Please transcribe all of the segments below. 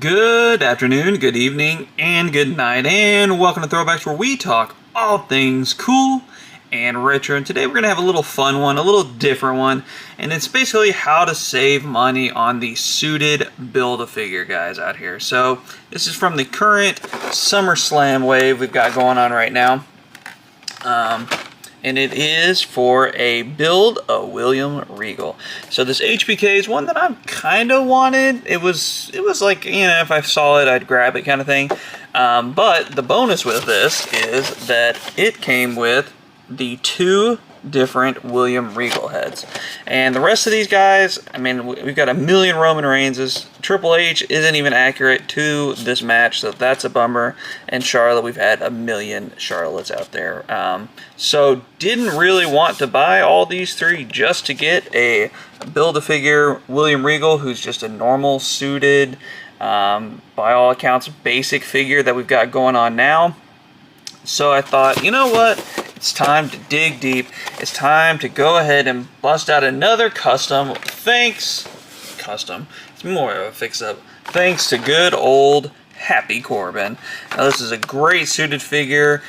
Good afternoon, good evening, and good night, and welcome to Throwbacks, where we talk all things cool and retro. And today we're going to have a little fun one, a little different one, and it's basically how to save money on the suited Build-A-Figure guys out here. So this is from the current SummerSlam wave we've got going on right now. And it is for a Build-A William Regal. So this HBK is one that I kind of wanted. It was like, you know, if I saw it, I'd grab it kind of thing. But the bonus with this is that it came with the two different William Regal heads. And the rest of these guys, I mean, we've got a million Roman Reignses. Triple H isn't even accurate to this match, so that's a bummer. And Charlotte, we've had a million Charlottes out there. So didn't really want to buy all these three just to get a Build-A-Figure William Regal, who's just a normal suited, by all accounts, basic figure that we've got going on now. So I thought, you know what? It's time to dig deep. It's time to go ahead and bust out another custom. It's more of a fix-up. Thanks to good old Happy Corbin. Now this is a great suited figure.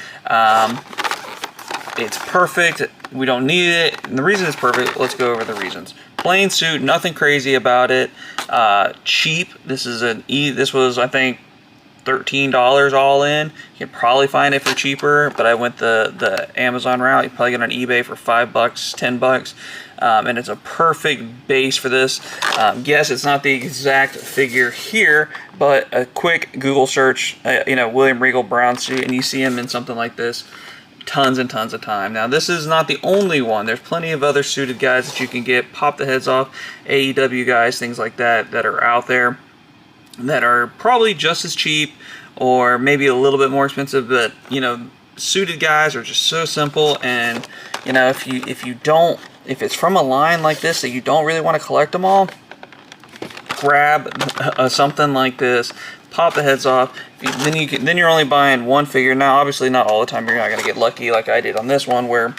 It's perfect. We don't need it. And the reason it's perfect, let's go over the reasons. Plain suit, nothing crazy about it. Cheap. This was, I think, $13 all in. You can probably find it for cheaper, but I went the Amazon route. You probably get it on eBay for $5, $10, and it's a perfect base for this. Yes, it's not the exact figure here, but a quick Google search, William Regal brown suit, and you see him in something like this tons and tons of time. Now, this is not the only one. There's plenty of other suited guys that you can get, pop the heads off, AEW guys, things like that are out there, that are probably just as cheap or maybe a little bit more expensive, but suited guys are just so simple. And if it's from a line like this that you don't really want to collect them all, grab something like this, pop the heads off. Then you're only buying one figure. Now, obviously, not all the time you're not going to get lucky like I did on this one, where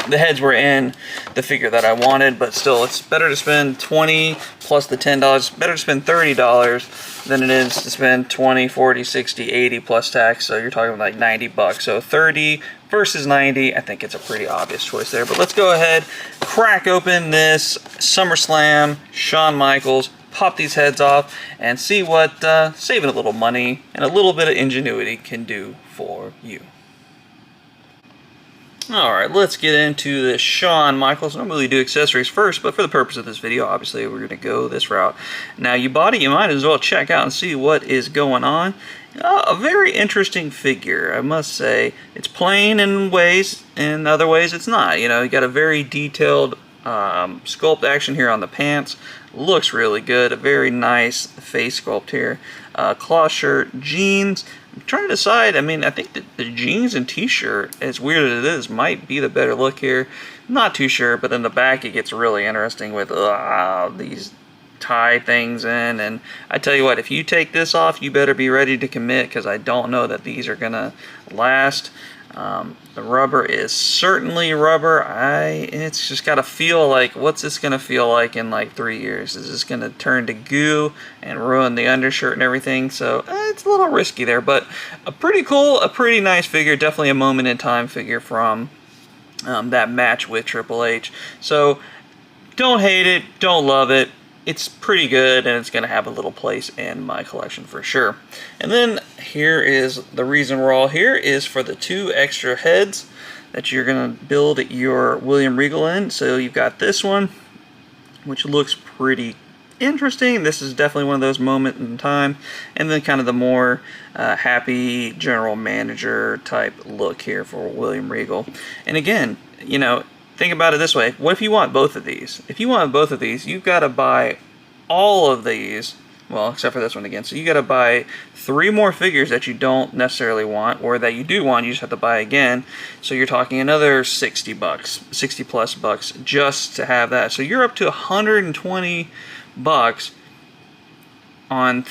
the heads were in the figure that I wanted, but still, it's better to spend $20 plus the $10. It's better to spend $30 than it is to spend $20, $40, $60, $80 plus tax. So you're talking like $90. So 30 versus 90, I think it's a pretty obvious choice there. But let's go ahead, crack open this SummerSlam Shawn Michaels, pop these heads off, and see what saving a little money and a little bit of ingenuity can do for you. Alright, let's get into the Shawn Michaels. I don't really do accessories first, but for the purpose of this video, obviously, we're going to go this route. Now, you bought it, you might as well check out and see what is going on. A very interesting figure, I must say. It's plain in ways, in other ways it's not. You got a very detailed sculpt action here on the pants. Looks really good. A very nice face sculpt here. Cloth shirt, jeans. I'm trying to decide. I mean, I think that the jeans and t-shirt, as weird as it is, might be the better look here. Not too sure, but in the back it gets really interesting with these tie things in. And I tell you what, if you take this off, you better be ready to commit, because I don't know that these are gonna last. The rubber is certainly rubber. It's just got to feel like, what's this going to feel like in like 3 years? Is this going to turn to goo and ruin the undershirt and everything? So it's a little risky there, but a pretty cool, a pretty nice figure. Definitely a moment in time figure from that match with Triple H. So don't hate it, don't love it. It's pretty good, and it's going to have a little place in my collection for sure. And then here is the reason we're all here, is for the two extra heads that you're going to build your William Regal in. So you've got this one, which looks pretty interesting. This is definitely one of those moments in time. And then kind of the more happy general manager type look here for William Regal. And again, think about it this way. What if you want both of these? If you want both of these, you've got to buy all of these, well, except for this one again. So you got to buy 3 more figures that you don't necessarily want, or that you do want, you just have to buy again. So you're talking another $60, 60 plus bucks just to have that. So you're up to $120 on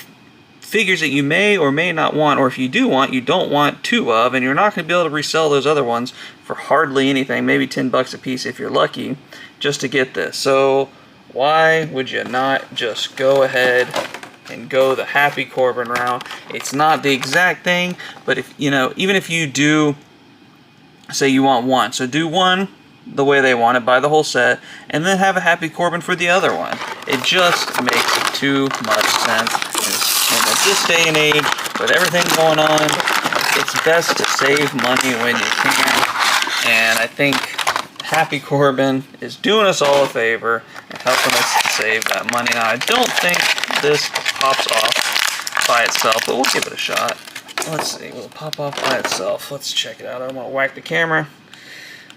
figures that you may or may not want, or if you do want, you don't want 2 of, and you're not going to be able to resell those other ones for hardly anything, maybe $10 a piece if you're lucky, just to get this. So why would you not just go ahead and go the Happy Corbin route. It's not the exact thing, but if you know, even if you do say you want one, so do one the way they want it, buy the whole set, and then have a Happy Corbin for the other one. It just makes too much sense. And at this day and age, with everything going on, it's best to save money when you can. And I think Happy Corbin is doing us all a favor and helping us save that money. Now, I don't think this pops off by itself, but we'll give it a shot. Let's see, will it pop off by itself? Let's check it out. I don't want to whack the camera.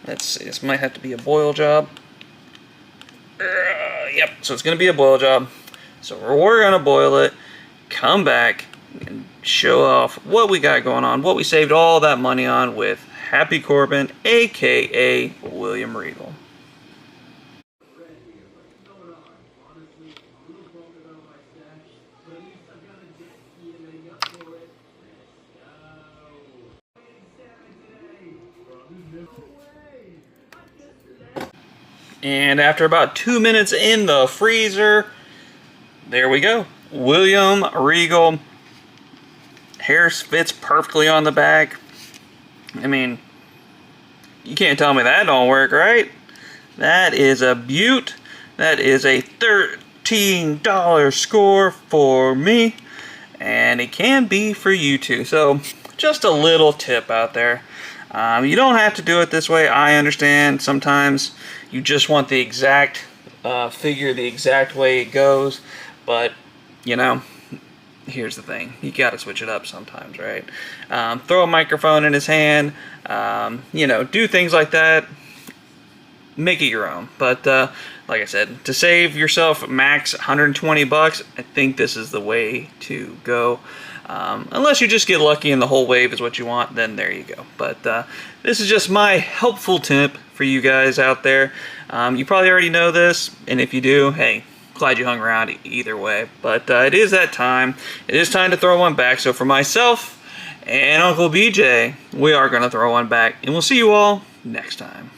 Let's see, this might have to be a boil job. Yep, so it's going to be a boil job. So we're going to boil it, come back, and show off what we got going on, what we saved all that money on with Happy Corbin, a.k.a. William Regal. And after about 2 minutes in the freezer, there we go. William Regal. Hair fits perfectly on the back. I mean, you can't tell me that don't work, right? That is a beaut. That is a $13 score for me. And it can be for you too. So, just a little tip out there. You don't have to do it this way. I understand sometimes you just want the exact figure, the exact way it goes. But, you know, here's the thing. You got to switch it up sometimes, right? Throw a microphone in his hand. You know, do things like that. Make it your own. But, like I said, to save yourself max 120 bucks, I think this is the way to go. Unless you just get lucky and the whole wave is what you want, then there you go. But this is just my helpful tip for you guys out there. You probably already know this, and if you do, hey, glad you hung around either way. But it is that time. It is time to throw one back. So for myself and Uncle BJ, we are going to throw one back, and we'll see you all next time.